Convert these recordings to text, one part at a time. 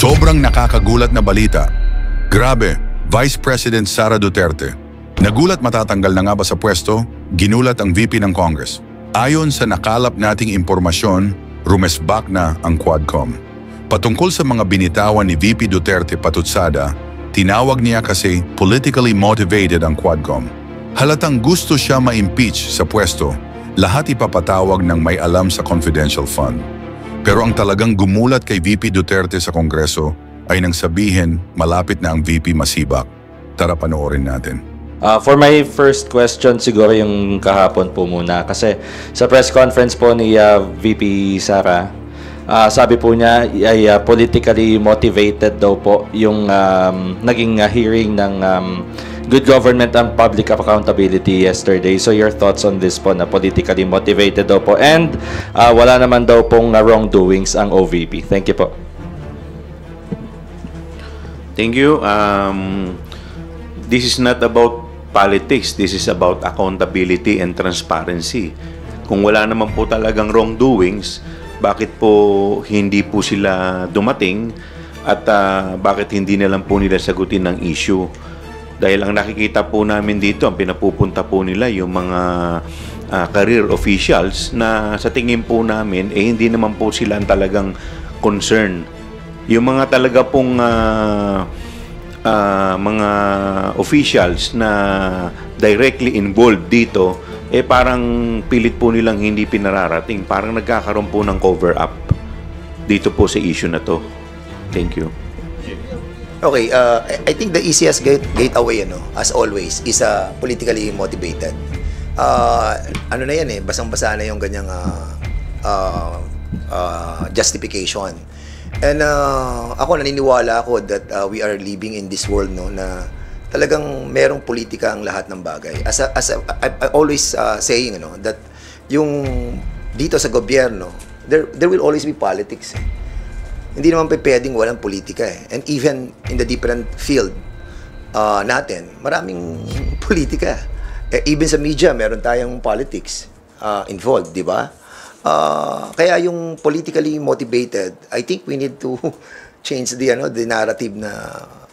Sobrang nakakagulat na balita. Grabe, Vice President Sara Duterte. Nagulat matatanggal na nga ba sa pwesto? Ginulat ang VP ng Congress. Ayon sa nakalap nating impormasyon, rumesbak na ang Quadcom. Patungkol sa mga binitawan ni VP Duterte Patutsada, tinawag niya kasi politically motivated ang Quadcom. Halatang gusto siya ma-impeach sa pwesto, lahat ipapatawag ng may alam sa confidential fund. Pero ang talagang gumulat kay VP Duterte sa Kongreso ay nang sabihin malapit na ang VP masibak. Tara panoorin natin. For my first question, siguro yung kahapon po muna. Kasi sa press conference po ni VP Sara, sabi po niya ay politically motivated daw po yung naging hearing ng Good Government and Public Accountability yesterday. So your thoughts on this po na politically motivated daw po and wala naman daw pong wrongdoings ang OVP. Thank you po. Thank you. This is not about politics. This is about accountability and transparency. Kung wala naman po talagang wrongdoings, bakit po hindi po sila dumating at bakit hindi na lang po nila sagutin ng issue? Dahil ang nakikita po namin dito, ang pinapupunta po nila yung mga career officials na sa tingin po namin, hindi naman po sila ang talagang concern. Yung mga talaga pong mga officials na directly involved dito, parang pilit po nilang hindi pinararating. Parang nagkakaroon po ng cover-up dito po sa issue na to. Thank you. Okay, I think the easiest gateway, as always, is politically motivated. Ano na yan basang-basa na yung ganyang justification. And ako naniniwala ako that we are living in this world na talagang merong politika ang lahat ng bagay. As I always saying that yung dito sa gobyerno, there will always be politics. Hindi naman pwedeng walang politika And even in the different field natin, maraming politika. Even sa media, meron tayong politics involved, di ba? Kaya yung politically motivated, I think we need to change the narrative na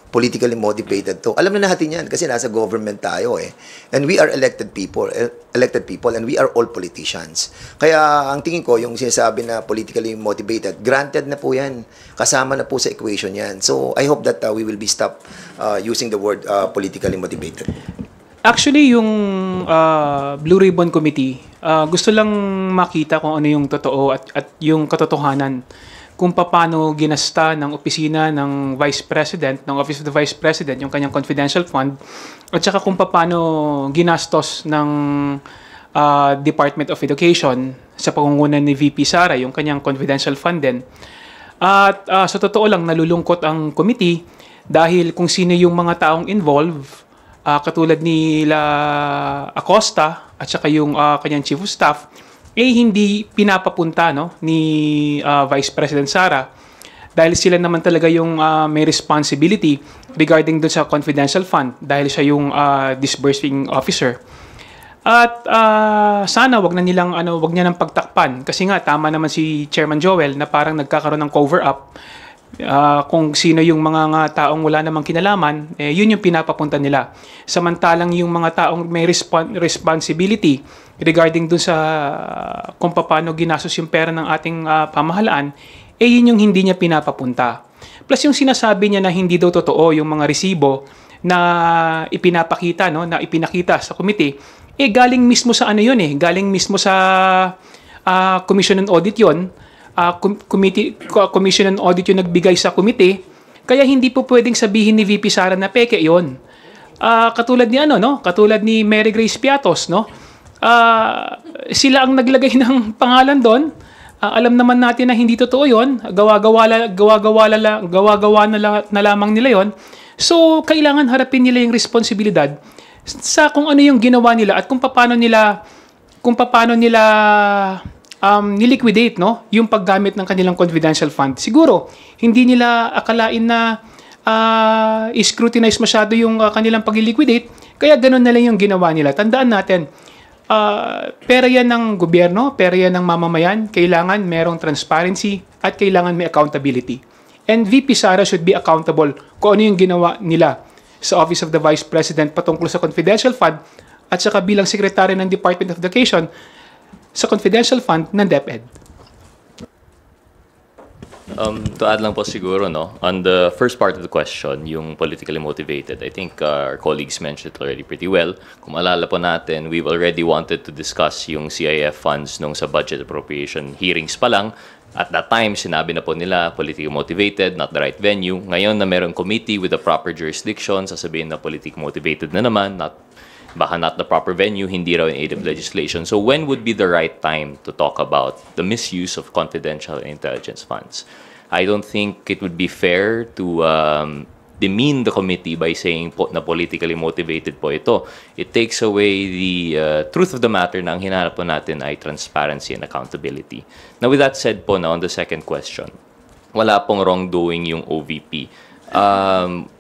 politically motivated to. Alam na natin yan kasi nasa government tayo And we are elected people and we are all politicians. Kaya ang tingin ko yung sinasabi na politically motivated, granted na po yan. Kasama na po sa equation yan. So I hope that we will be stopped using the word politically motivated. Actually, yung Blue Ribbon Committee, gusto lang makita kung ano yung totoo at yung katotohanan kung paano ginasta ng opisina ng Vice President, ng Office of the Vice President, yung kanyang confidential fund, at saka kung paano ginastos ng Department of Education sa pangunguna ni VP Sara, yung kanyang confidential fund din. At sa totoo lang, nalulungkot ang committee dahil kung sino yung mga taong involved, katulad ni Acosta at saka yung kanyang Chief of Staff, hindi pinapapunta ni Vice President Sara dahil sila naman talaga yung may responsibility regarding dun sa confidential fund dahil siya yung disbursing officer. At sana wag niya nang pagtakpan kasi nga tama naman si Chairman Joel na parang nagkakaroon ng cover up. Kung sino yung mga taong wala namang kinalaman, yun yung pinapapunta nila. Samantalang yung mga taong may responsibility regarding dun sa kung paano ginastos yung pera ng ating pamahalaan, yun yung hindi niya pinapapunta. Plus yung sinasabi niya na hindi daw totoo yung mga resibo na ipinapakita, na ipinakita sa committee, galing mismo sa galing mismo sa Commission on Audit yun. Commission on Audit yung nagbigay sa committee, kaya hindi po pwedeng sabihin ni VP Sara na peke yon. Katulad ni katulad ni Mary Grace Piatos, sila ang naglagay ng pangalan doon. Alam naman natin na hindi totoo yon. Gawa-gawa na lamang nila yon. So kailangan harapin nila yung responsibilidad sa kung ano yung ginawa nila at kung paano nila niliquidate yung paggamit ng kanilang confidential fund. Siguro hindi nila akalain na scrutinize masyado yung kanilang pag-liquidate, kaya ganun na lang yung ginawa nila. Tandaan natin, pera yan ng gobyerno, pera yan ng mamamayan, kailangan merong transparency at kailangan may accountability. And VP Sara should be accountable kung ano yung ginawa nila sa Office of the Vice President patungkol sa confidential fund at saka bilang Secretary ng Department of Education sa confidential fund ng DepEd. To add lang po siguro, no, on the first part of the question, yung politically motivated, I think our colleagues mentioned it already pretty well. Kung maalala po natin, we've already wanted to discuss yung CIF funds nung sa budget appropriation hearings pa lang. At that time, sinabi na po nila, politically motivated, not the right venue. Ngayon na merong committee with the proper jurisdiction, sasabihin na politically motivated na naman, baka not the proper venue, hindi raw in aid of legislation. So when would be the right time to talk about the misuse of confidential intelligence funds? I don't think it would be fair to demean the committee by saying po na politically motivated po ito. It takes away the truth of the matter na ang hinahanap po natin ay transparency and accountability. Now with that said po na on the second question, wala pong wrongdoing yung OVP.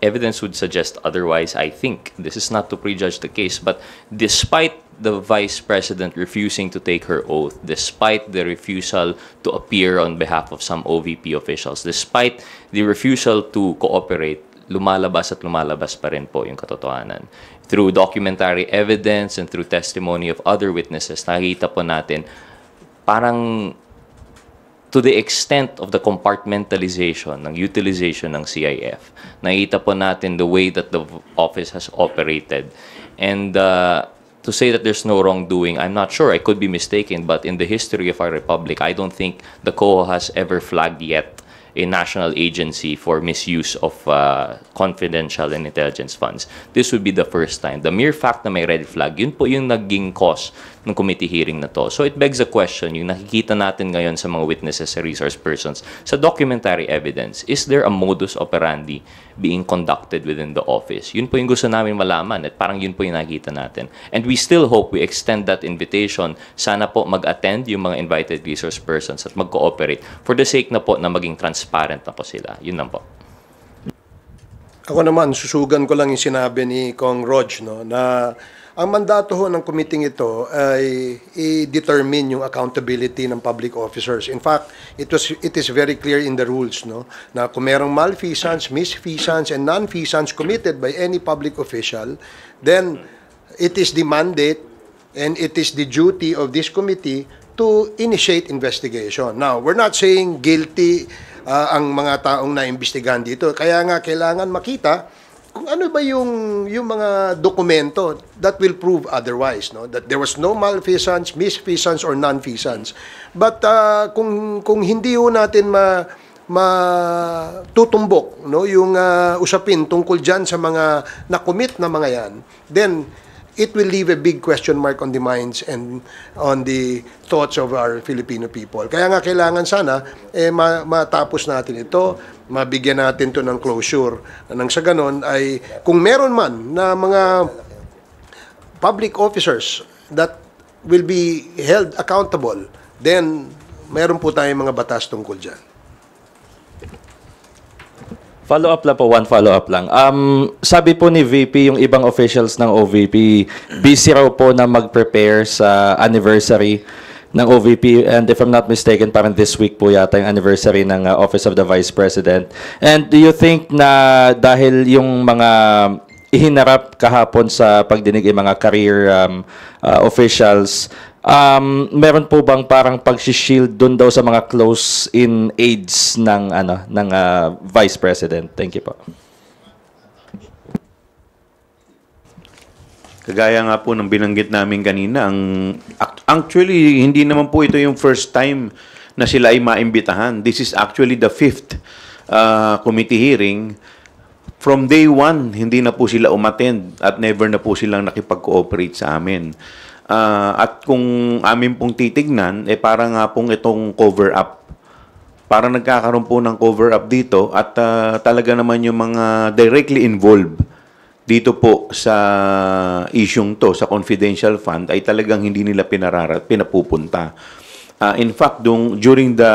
Evidence would suggest otherwise, I think. This is not to prejudge the case, but despite the Vice President refusing to take her oath, despite the refusal to appear on behalf of some OVP officials, despite the refusal to cooperate, lumalabas at lumalabas pa rin po yung katotohanan. Through documentary evidence and through testimony of other witnesses, nakikita po natin parang to the extent of the compartmentalization ng utilization ng CIF, nakita po natin the way that the office has operated. And to say that there's no wrongdoing, I'm not sure. I could be mistaken, but in the history of our republic, I don't think the COA has ever flagged yet a national agency for misuse of confidential and intelligence funds. This would be the first time. The mere fact na may red flag, yun po yung naging cause ng committee hearing na to. So it begs the question, yung nakikita natin ngayon sa mga witnesses, sa resource persons, sa documentary evidence, is there a modus operandi being conducted within the office? Yun po yung gusto namin malaman at parang yun po yung nakikita natin. And we still hope we extend that invitation. Sana po mag-attend yung mga invited resource persons at mag-cooperate for the sake na po na maging transparent na po sila. Yun lang po. Ako naman, susugan ko lang yung sinabi ni Kong Rog, no, na ang mandato ho ng committee ito ay i-determine yung accountability ng public officers. In fact, it is very clear in the rules, no, na kung merong malfeasance, misfeasance, and non-feasance committed by any public official, then it is the mandate and it is the duty of this committee to initiate investigation. Now, we're not saying guilty ang mga taong naimbestigahan dito. Kaya nga kailangan makita kung ano ba yung mga dokumento that will prove otherwise, no, that there was no malfeasance, misfeasance, or non-feasance. But kung hindi ho natin matutumbok, no, yung usapin tungkol dyan sa mga na-commit na mga yan, then it will leave a big question mark on the minds and on the thoughts of our Filipino people. Kaya nga kailangan sana matapos natin ito, mabigyan natin to ng closure. Nang sa ganon ay kung meron man na mga public officers that will be held accountable, then meron po tayong mga batas tungkol dyan. Follow-up lang po, one follow-up lang. Sabi po ni VP, yung ibang officials ng OVP, busy raw po na mag-prepare sa anniversary ng OVP. And if I'm not mistaken, parang this week po yata yung anniversary ng Office of the Vice President. And do you think na dahil yung mga ihinarap kahapon sa pagdinig yung mga career officials, meron po bang parang pag-shield doon daw sa mga close-in aides ng Vice President? Thank you po. Kagaya nga po ng binanggit namin kanina, actually hindi naman po ito yung first time na sila ay maimbitahan. This is actually the 5th committee hearing. From day 1, hindi na po sila umattend at never na po silang nakipag-cooperate sa amin. At kung amin pong titignan, parang nga pong itong cover-up. Parang nagkakaroon po ng cover-up dito at talaga naman yung mga directly involved dito po sa isyung to, sa confidential fund, ay talagang hindi nila pinapupunta. In fact, during the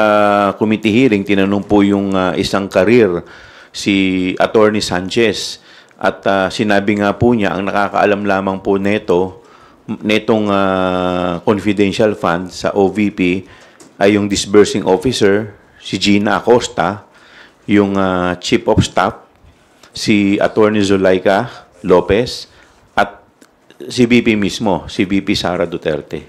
committee hearing, tinanong po yung isang career, si Attorney Sanchez, at sinabi nga po niya, ang nakakaalam lamang po netong confidential fund sa OVP ay yung disbursing officer, si Gina Acosta, yung Chief of Staff, si Attorney Zulaika Lopez, at si VP mismo, si VP Sara Duterte?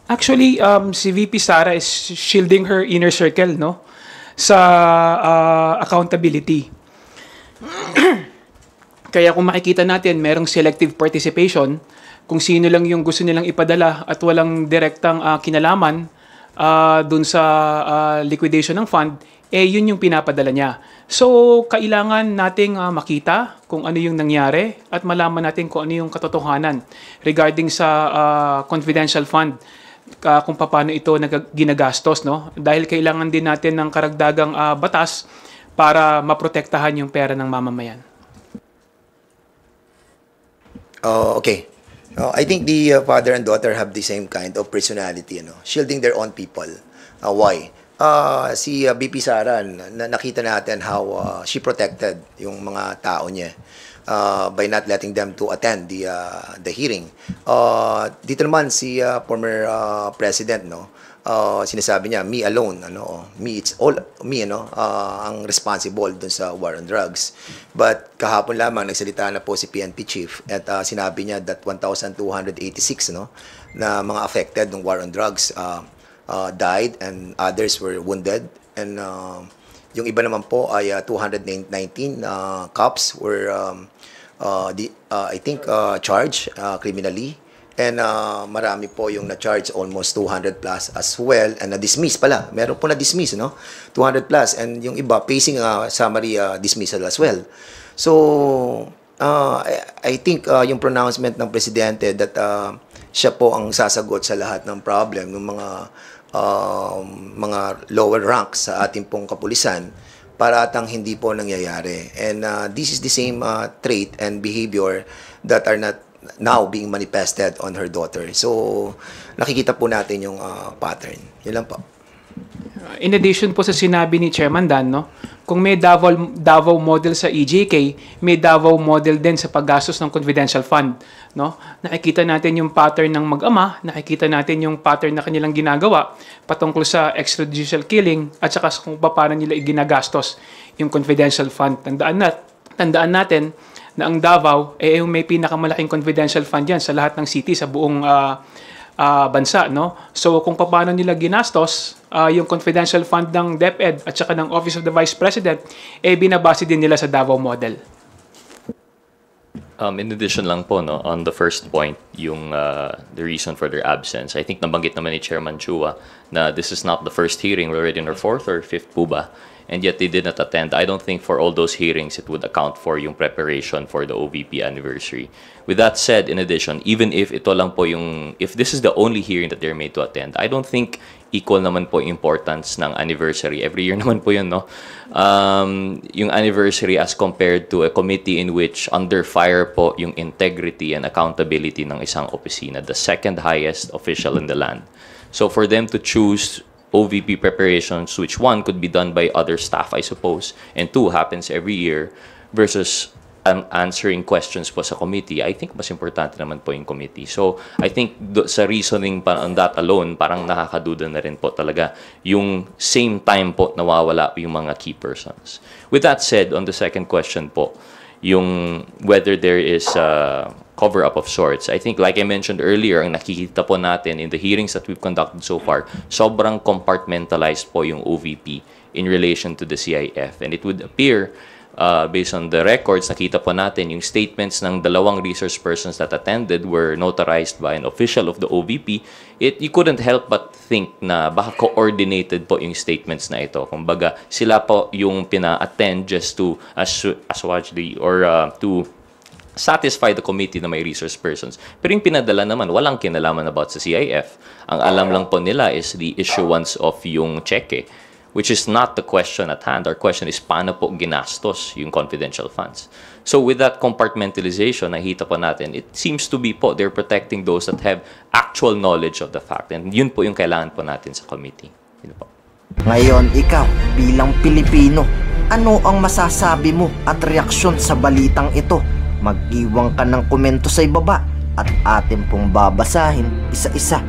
Actually, si VP Sara is shielding her inner circle, no? Sa accountability. Kaya kung makikita natin, merong selective participation, kung sino lang yung gusto nilang ipadala at walang direktang kinalaman dun sa liquidation ng fund, yun yung pinapadala niya. So, kailangan nating makita kung ano yung nangyari at malaman natin kung ano yung katotohanan regarding sa confidential fund, kung paano ito ginagastos, no? Dahil kailangan din natin ng karagdagang batas para maprotektahan yung pera ng mamamayan. Okay. I think the father and daughter have the same kind of personality, shielding their own people. Why? Si BP Sara, nakita natin how she protected yung mga tao niya by not letting them to attend the hearing. Dito naman si former president, sinasabi niya, me alone, it's all me, ang responsible dun sa war on drugs. But kahapon lamang nagsalita na po si PNP chief at sinabi niya that 1,286 na mga affected ng war on drugs died and others were wounded, and yung iba naman po ay 219 cops were I think charged criminally. And marami po yung na-charge, almost 200 plus as well, and na-dismiss pala. Meron po na-dismiss, 200 plus, and yung iba facing summary dismissal as well. So, I think yung pronouncement ng presidente that siya po ang sasagot sa lahat ng problem ng mga lower ranks sa ating pong kapulisan, para atang hindi po nangyayari. And this is the same trait and behavior that are not now being manifested on her daughter. So, nakikita po natin yung pattern. Yun lang po. In addition po sa sinabi ni Chairman Dan, kung may Davao model sa EJK, may Davao model din sa paggastos ng confidential fund. Nakikita natin yung pattern ng mag-ama, nakikita natin yung pattern na kanilang ginagawa patungkol sa extrajudicial killing at saka kung paano nila ginagastos yung confidential fund. Tandaan natin na ang Davao may pinakamalaking confidential fund yan sa lahat ng city sa buong bansa, So kung paano nila ginastos yung confidential fund ng DepEd at saka ng Office of the Vice President, binabase din nila sa Davao model. In addition lang po, on the first point, yung the reason for their absence, I think nabanggit naman ni Chairman Chua na this is not the first hearing, we're already in our 4th or 5th po ba? And yet they did not attend. I don't think for all those hearings it would account for yung preparation for the OVP anniversary. With that said, in addition, even if ito lang po if this is the only hearing that they're made to attend, I don't think equal naman po importance ng anniversary. Every year naman po yun, yung anniversary as compared to a committee in which under fire po yung integrity and accountability ng isang opisina, the second highest official in the land. So for them to choose OVP preparations, which one could be done by other staff, I suppose, and two happens every year, versus answering questions po sa committee, I think mas importante naman po yung committee. So, I think sa reasoning pa on that alone, parang nakakaduda na rin po talaga yung same time po nawawala yung mga key persons. With that said, on the second question po, yung whether there is a cover-up of sorts. I think, like I mentioned earlier, ang nakikita po natin in the hearings that we've conducted so far, sobrang compartmentalized po yung OVP in relation to the CIF. And it would appear, based on the records, nakita po natin yung statements ng dalawang resource persons that attended were notarized by an official of the OVP. You couldn't help but think na baka coordinated po yung statements na ito. Kumbaga, sila po yung pina-attend just to assuage or to satisfy the committee na may resource persons. Pero yung pinadala naman, walang kinalaman about sa CIF. Ang alam lang po nila is the issuance of yung cheque, which is not the question at hand. Our question is, paano po ginastos yung confidential funds? So with that compartmentalization, nakita po natin, it seems to be po, they're protecting those that have actual knowledge of the fact. And yun po yung kailangan po natin sa committee. Yun po. Ngayon, ikaw, bilang Pilipino, ano ang masasabi mo at reaksyon sa balitang ito? Mag-iwan ka ng komento sa ibaba at atin pong babasahin isa-isa.